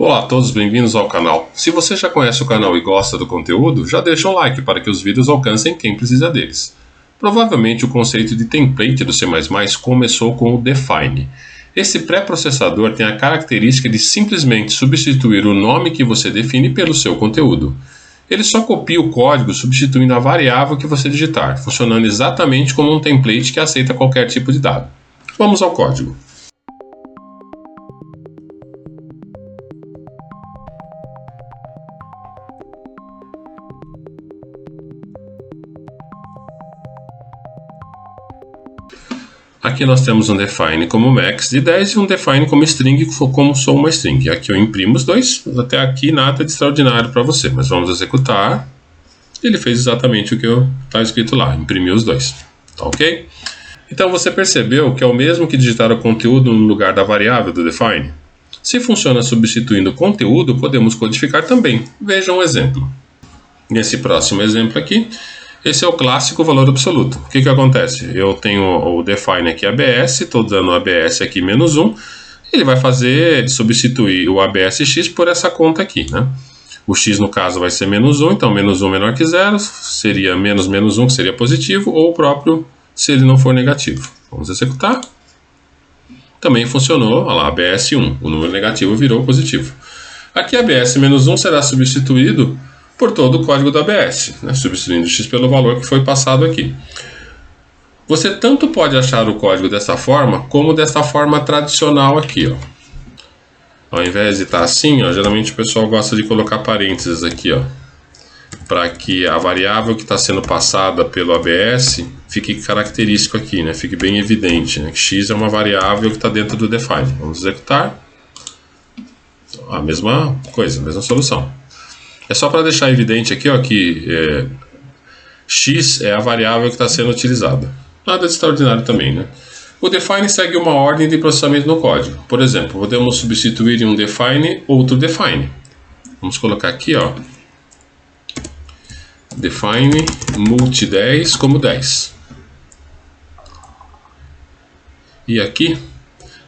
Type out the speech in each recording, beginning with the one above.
Olá a todos, bem-vindos ao canal. Se você já conhece o canal e gosta do conteúdo, já deixa um like para que os vídeos alcancem quem precisa deles. Provavelmente o conceito de template do C++ começou com o define. Esse pré-processador tem a característica de simplesmente substituir o nome que você define pelo seu conteúdo. Ele só copia o código substituindo a variável que você digitar, funcionando exatamente como um template que aceita qualquer tipo de dado. Vamos ao código. Aqui nós temos um define como max de 10 e um define como string como sou uma string. Aqui eu imprimo os dois, até aqui nada de extraordinário para você, mas vamos executar. Ele fez exatamente o que está escrito lá, imprimiu os dois, tá ok? Então você percebeu que é o mesmo que digitar o conteúdo no lugar da variável do define? Se funciona substituindo o conteúdo, podemos codificar também. Veja um exemplo. Nesse próximo exemplo aqui, esse é o clássico valor absoluto. O que acontece? Eu tenho o define aqui ABS, estou dando ABS aqui menos 1. Ele vai fazer substituir o ABSX por essa conta aqui, né? O x no caso vai ser menos 1, então menos 1 menor que 0, seria menos 1 que seria positivo, ou o próprio se ele não for negativo. Vamos executar. Também funcionou, olha lá, ABS 1, o número negativo virou positivo. Aqui ABS menos 1 será substituído por todo o código do ABS, né, substituindo x pelo valor que foi passado aqui. Você tanto pode achar o código dessa forma, como dessa forma tradicional aqui, ó. Ao invés de estar assim, ó, geralmente o pessoal gosta de colocar parênteses aqui, ó, para que a variável que está sendo passada pelo ABS fique característico aqui, né, fique bem evidente, né, que x é uma variável que está dentro do define. Vamos executar. A mesma coisa, a mesma solução. É só para deixar evidente aqui, ó, que x é a variável que está sendo utilizada. Nada de extraordinário também, né? O define segue uma ordem de processamento no código. Por exemplo, podemos substituir em um define outro define. Vamos colocar aqui, ó, define multi10 como 10. E aqui,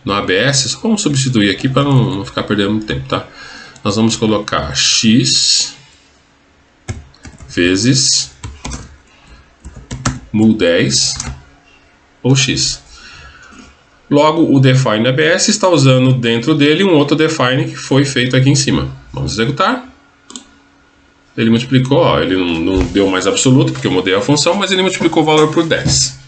no ABS, vamos substituir aqui para não ficar perdendo muito tempo, tá? Nós vamos colocar x vezes mul10 ou x. Logo, o define ABS está usando dentro dele um outro define que foi feito aqui em cima. Vamos executar. Ele multiplicou, ó, ele não deu mais absoluto porque eu mudei a função, mas ele multiplicou o valor por 10.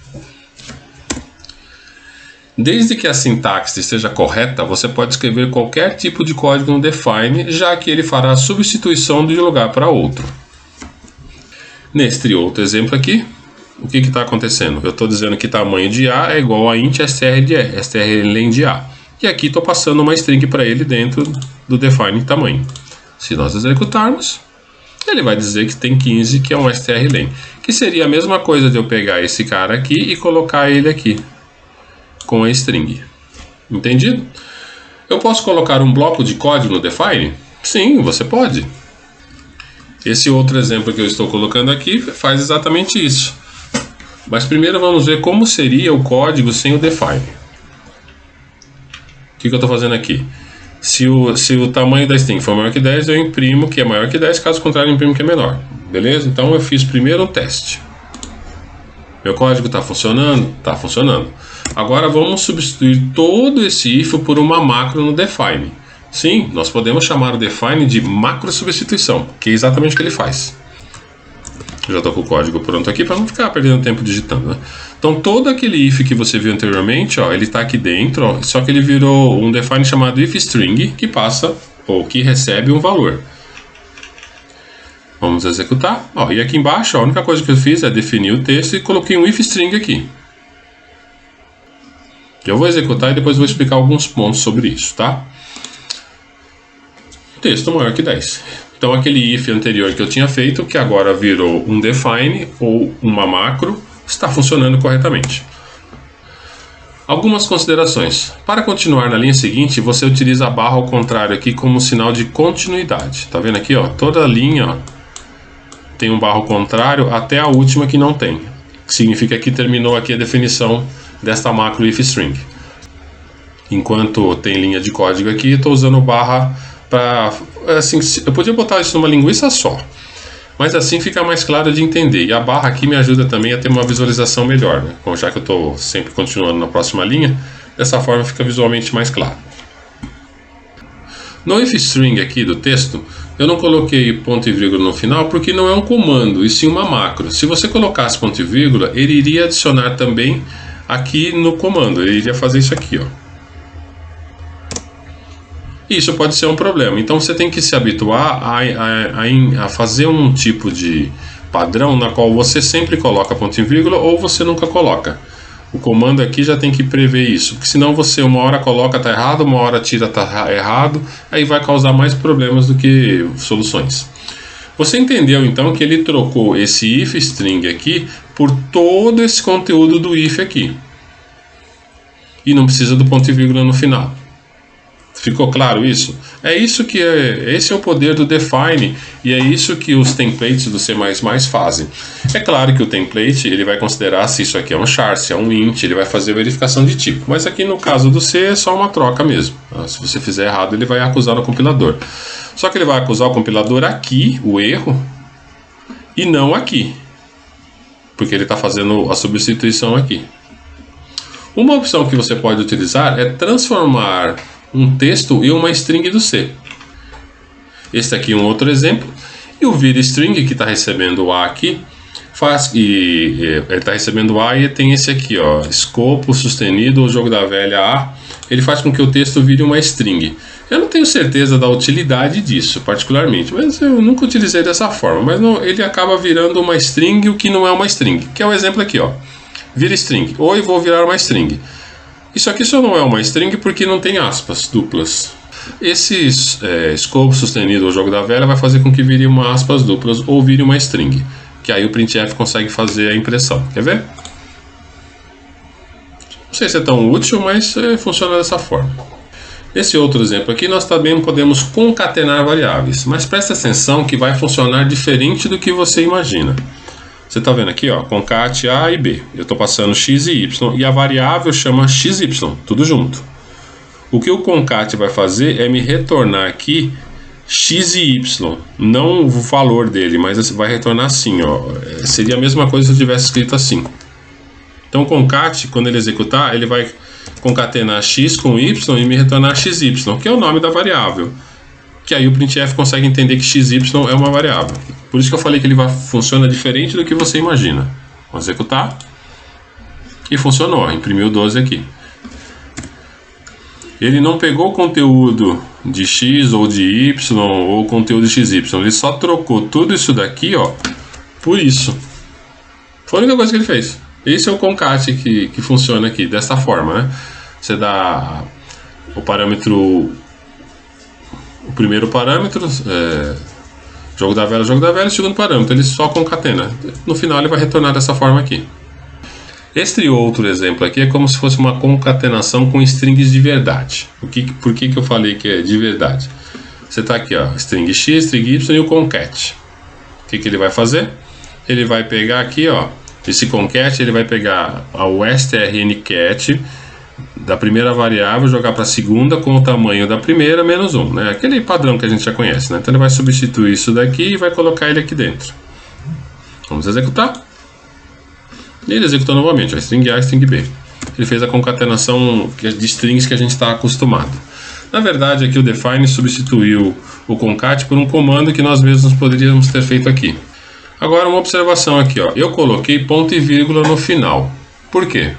Desde que a sintaxe esteja correta, você pode escrever qualquer tipo de código no define, já que ele fará a substituição de um lugar para outro. Neste outro exemplo aqui, o que está acontecendo? Eu estou dizendo que tamanho de A é igual a int strlen de A. E aqui estou passando uma string para ele dentro do define tamanho. Se nós executarmos, ele vai dizer que tem 15, que é um strlen. Que seria a mesma coisa de eu pegar esse cara aqui e colocar ele aqui com a string. Entendido? Eu posso colocar um bloco de código no define? Sim, você pode. Esse outro exemplo que eu estou colocando aqui faz exatamente isso. Mas primeiro vamos ver como seria o código sem o define. O que eu estou fazendo aqui? Se o tamanho da string for maior que 10, eu imprimo que é maior que 10, caso contrário eu imprimo que é menor. Beleza? Então eu fiz primeiro um teste. Meu código está funcionando? Está funcionando. Agora vamos substituir todo esse if por uma macro no define. Sim, nós podemos chamar o define de macro substituição, que é exatamente o que ele faz. Eu já estou com o código pronto aqui para não ficar perdendo tempo digitando, né? Então todo aquele if que você viu anteriormente, ó, ele está aqui dentro, ó, só que ele virou um define chamado ifstring que passa ou que recebe um valor. Vamos executar. Ó, e aqui embaixo, ó, a única coisa que eu fiz é definir o texto e coloquei um ifstring aqui. Eu vou executar e depois vou explicar alguns pontos sobre isso, tá? Texto maior que 10. Então aquele if anterior que eu tinha feito, que agora virou um define ou uma macro, está funcionando corretamente. Algumas considerações. Para continuar na linha seguinte, você utiliza a barra ao contrário aqui como sinal de continuidade. Tá vendo aqui, ó? Toda linha, ó, tem um barra ao contrário até a última que não tem. Significa que terminou aqui a definição desta macro ifstring. Enquanto tem linha de código aqui, estou usando barra assim, eu podia botar isso numa linguiça só, mas assim fica mais claro de entender. E a barra aqui me ajuda também a ter uma visualização melhor, né? Já que eu estou sempre continuando na próxima linha, dessa forma fica visualmente mais claro. No if string aqui do texto, eu não coloquei ponto e vírgula no final porque não é um comando, e sim uma macro. Se você colocasse ponto e vírgula, ele iria adicionar também aqui no comando, ele iria fazer isso aqui, ó. Isso pode ser um problema, então você tem que se habituar a fazer um tipo de padrão na qual você sempre coloca ponto e vírgula ou você nunca coloca. O comando aqui já tem que prever isso, porque senão você uma hora coloca tá errado, uma hora tira tá errado, aí vai causar mais problemas do que soluções. Você entendeu então que ele trocou esse if string aqui por todo esse conteúdo do if aqui. E não precisa do ponto e vírgula no final. Ficou claro isso? Esse é o poder do define e é isso que os templates do C++ fazem. É claro que o template ele vai considerar se isso aqui é um char, se é um int, ele vai fazer verificação de tipo. Mas aqui no caso do C é só uma troca mesmo. Se você fizer errado ele vai acusar o compilador. Só que ele vai acusar o compilador aqui, o erro, e não aqui. Porque ele está fazendo a substituição aqui. Uma opção que você pode utilizar é transformar um texto e uma string do C. Este aqui é um outro exemplo. E o virString, que está recebendo o A aqui, ele está recebendo A e tem esse aqui, ó, escopo sustenido ou jogo da velha A. Ele faz com que o texto vire uma string. Eu não tenho certeza da utilidade disso, particularmente, mas eu nunca utilizei dessa forma. Mas não, ele acaba virando uma string o que não é uma string, que é o exemplo aqui, ó. Vira string. Oi, vou virar uma string. Isso aqui só não é uma string porque não tem aspas duplas. Esse escopo sustenido ou jogo da velha vai fazer com que vire uma aspas duplas ou vire uma string. Que aí o printf consegue fazer a impressão. Quer ver? Não sei se é tão útil, mas funciona dessa forma. Esse outro exemplo aqui nós também podemos concatenar variáveis. Mas presta atenção que vai funcionar diferente do que você imagina. Você está vendo aqui, ó, concat A e B. Eu estou passando x e y e a variável chama xy, tudo junto. O que o concat vai fazer é me retornar aqui x e y, não o valor dele, mas vai retornar assim, ó. Seria a mesma coisa se eu tivesse escrito assim. Então o concat, quando ele executar, ele vai concatenar x com y e me retornar xy, que é o nome da variável. Que aí o printf consegue entender que xy é uma variável. Por isso que eu falei que ele funciona diferente do que você imagina. Vamos executar. E funcionou, imprimiu 12 aqui. Ele não pegou o conteúdo de x ou de y ou conteúdo de xy. Ele só trocou tudo isso daqui, ó, por isso. Foi a única coisa que ele fez. Esse é o concat que funciona aqui, dessa forma, né? Você dá o parâmetro... O primeiro parâmetro, jogo da velha, o segundo parâmetro, ele só concatena. No final ele vai retornar dessa forma aqui. Este outro exemplo aqui é como se fosse uma concatenação com strings de verdade. Por que eu falei que é de verdade? Você está aqui, ó, string x, string y e o concat. O que ele vai fazer? Ele vai pegar aqui, ó, esse concat, ele vai pegar o strncat da primeira variável, jogar para a segunda com o tamanho da primeira menos 1, né? Aquele padrão que a gente já conhece, né? Então ele vai substituir isso daqui e vai colocar ele aqui dentro. Vamos executar. E ele executou novamente, ó, string A, string B. Ele fez a concatenação de strings que a gente está acostumado. Na verdade, aqui o define substituiu o concat por um comando que nós mesmos poderíamos ter feito aqui. Agora uma observação aqui, ó. Eu coloquei ponto e vírgula no final. Por quê?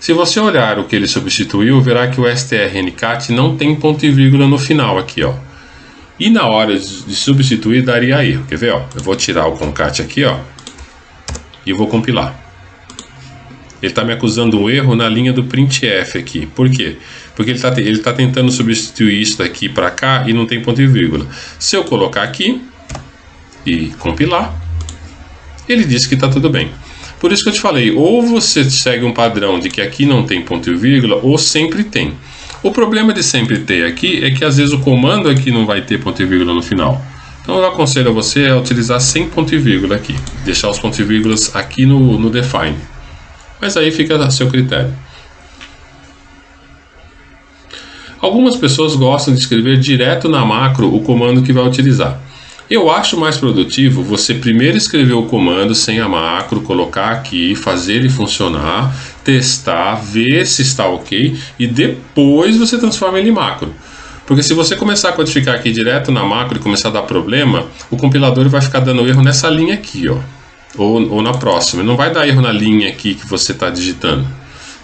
Se você olhar o que ele substituiu, verá que o strncat não tem ponto e vírgula no final aqui, ó. E na hora de substituir daria erro. Quer ver, ó? Eu vou tirar o concat aqui, ó, e vou compilar. Ele está me acusando um erro na linha do printf aqui. Por quê? Porque ele tá tentando substituir isso daqui para cá e não tem ponto e vírgula. Se eu colocar aqui e compilar, ele diz que está tudo bem. Por isso que eu te falei, ou você segue um padrão de que aqui não tem ponto e vírgula, ou sempre tem. O problema de sempre ter aqui é que às vezes o comando aqui não vai ter ponto e vírgula no final. Então eu aconselho a você a utilizar sem ponto e vírgula aqui. Deixar os pontos e vírgulas aqui no define. Mas aí fica a seu critério. Algumas pessoas gostam de escrever direto na macro o comando que vai utilizar. Eu acho mais produtivo você primeiro escrever o comando sem a macro, colocar aqui, fazer ele funcionar, testar, ver se está ok e depois você transforma ele em macro. Porque se você começar a codificar aqui direto na macro e começar a dar problema, o compilador vai ficar dando erro nessa linha aqui, ó, ou na próxima. Não vai dar erro na linha aqui que você está digitando.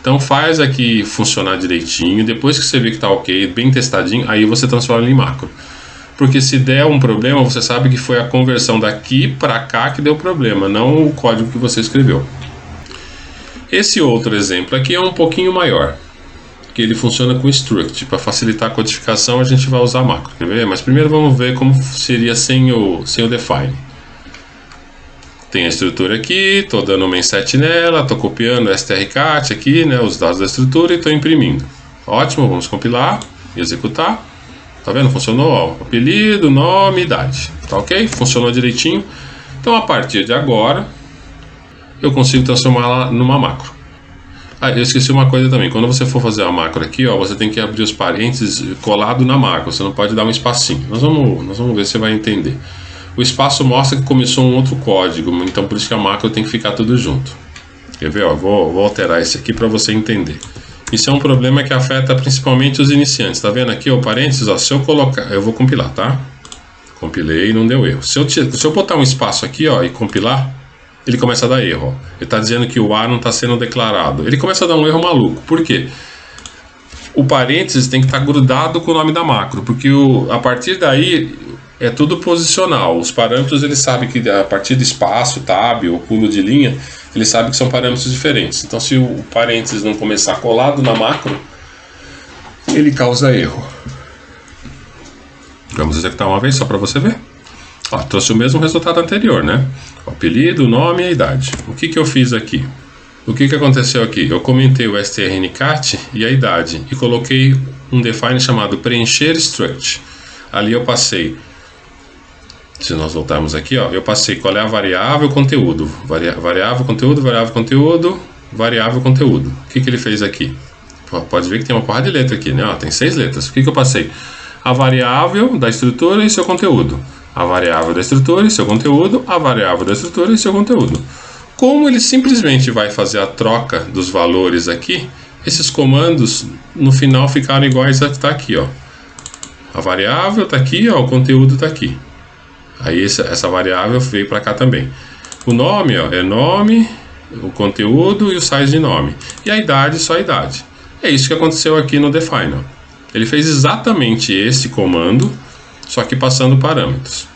Então faz aqui funcionar direitinho, depois que você vê que está ok, bem testadinho, aí você transforma ele em macro. Porque se der um problema, você sabe que foi a conversão daqui para cá que deu problema, não o código que você escreveu. Esse outro exemplo aqui é um pouquinho maior, que ele funciona com struct. Para facilitar a codificação, a gente vai usar macro, quer ver? Mas primeiro vamos ver como seria sem o define. Tem a estrutura aqui, estou dando um main set nela, estou copiando o strcat aqui, né, os dados da estrutura e estou imprimindo. Ótimo, vamos compilar e executar. Tá vendo? Funcionou, ó, apelido, nome, idade. Tá ok? Funcionou direitinho. Então, a partir de agora, eu consigo transformá-la numa macro. Ah, eu esqueci uma coisa também. Quando você for fazer a macro aqui, ó, você tem que abrir os parênteses colado na macro. Você não pode dar um espacinho. Nós vamos ver se você vai entender. O espaço mostra que começou um outro código. Então, por isso que a macro tem que ficar tudo junto. Quer ver? Ó, vou alterar esse aqui para você entender. Isso é um problema que afeta principalmente os iniciantes. Tá vendo aqui, o parênteses? Ó, se eu colocar, eu vou compilar, tá? Compilei e não deu erro. Se eu botar um espaço aqui, ó, e compilar, ele começa a dar erro. Ó. Ele está dizendo que o A não está sendo declarado. Ele começa a dar um erro maluco. Por quê? O parênteses tem que estar grudado com o nome da macro, porque a partir daí é tudo posicional. Os parâmetros, ele sabe que a partir de espaço, tab ou pulo de linha, ele sabe que são parâmetros diferentes. Então, se o parênteses não começar colado na macro, ele causa erro. Vamos executar uma vez só para você ver. Ó, trouxe o mesmo resultado anterior, né? O apelido, o nome e a idade. O que eu fiz aqui? O que aconteceu aqui? Eu comentei o strcat e a idade e coloquei um define chamado preencher struct. Ali eu passei, se nós voltarmos aqui, ó, eu passei qual é a variável conteúdo. Variável conteúdo, variável conteúdo, variável conteúdo. O que ele fez aqui? Pode ver que tem uma porrada de letra aqui, né? Ó, tem 6 letras. O que eu passei? A variável da estrutura e seu conteúdo. A variável da estrutura e seu conteúdo. A variável da estrutura e seu conteúdo. Como ele simplesmente vai fazer a troca dos valores aqui, esses comandos no final ficaram iguais a que está aqui, ó. A variável está aqui, ó, o conteúdo está aqui. Aí essa variável veio para cá também. O nome, ó, é nome, o conteúdo e o size de nome. E a idade, só a idade. É isso que aconteceu aqui no define. Ó. Ele fez exatamente esse comando, só que passando parâmetros.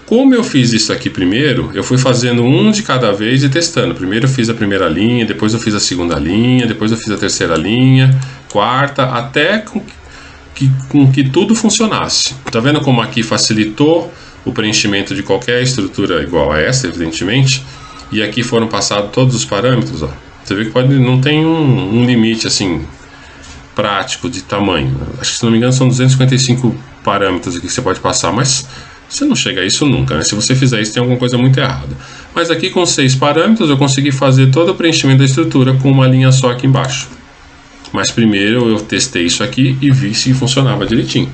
Como eu fiz isso aqui primeiro, eu fui fazendo um de cada vez e testando. Primeiro eu fiz a primeira linha, depois eu fiz a segunda linha, depois eu fiz a terceira linha, quarta, até com que tudo funcionasse. Tá vendo como aqui facilitou o preenchimento de qualquer estrutura igual a essa, evidentemente, e aqui foram passados todos os parâmetros, ó. Você vê que não tem um limite assim prático de tamanho. Acho que, se não me engano, são 255 parâmetros aqui que você pode passar, mas você não chega a isso nunca, né? Se você fizer isso, tem alguma coisa muito errada. Mas aqui com 6 parâmetros eu consegui fazer todo o preenchimento da estrutura com uma linha só aqui embaixo. Mas primeiro eu testei isso aqui e vi se funcionava direitinho.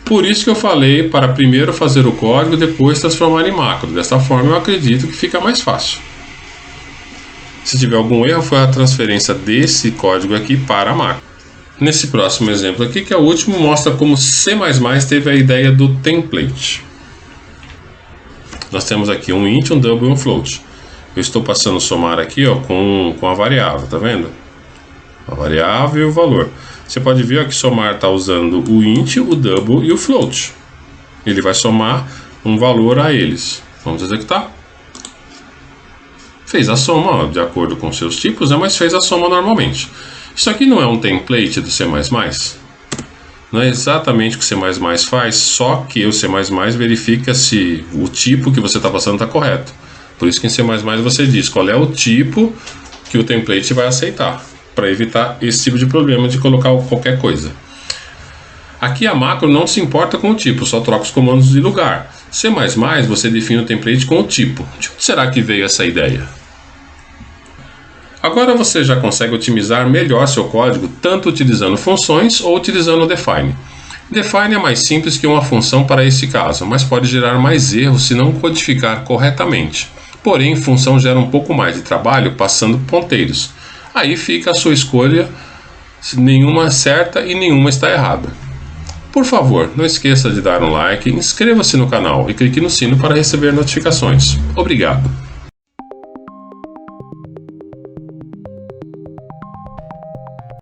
Por isso que eu falei para primeiro fazer o código e depois transformar em macro. Dessa forma eu acredito que fica mais fácil. Se tiver algum erro, foi a transferência desse código aqui para a macro. Nesse próximo exemplo aqui, que é o último, mostra como C++ teve a ideia do template. Nós temos aqui um int, um double e um float. Eu estou passando o somar aqui, ó, com a variável, tá vendo? A variável e o valor. Você pode ver, ó, que somar está usando o int, o double e o float. Ele vai somar um valor a eles. Vamos executar. Fez a soma, ó, de acordo com seus tipos, né, mas fez a soma normalmente. Isso aqui não é um template do C++? Não é exatamente o que o C++ faz, só que o C++ verifica se o tipo que você está passando está correto. Por isso que em C++ você diz qual é o tipo que o template vai aceitar, para evitar esse tipo de problema de colocar qualquer coisa. Aqui a macro não se importa com o tipo, só troca os comandos de lugar. C++ você define o template com o tipo. De onde será que veio essa ideia? Agora você já consegue otimizar melhor seu código, tanto utilizando funções ou utilizando o define. Define é mais simples que uma função para esse caso, mas pode gerar mais erros se não codificar corretamente. Porém, função gera um pouco mais de trabalho passando ponteiros. Aí fica a sua escolha, nenhuma é certa e nenhuma está errada. Por favor, não esqueça de dar um like, inscreva-se no canal e clique no sino para receber notificações. Obrigado!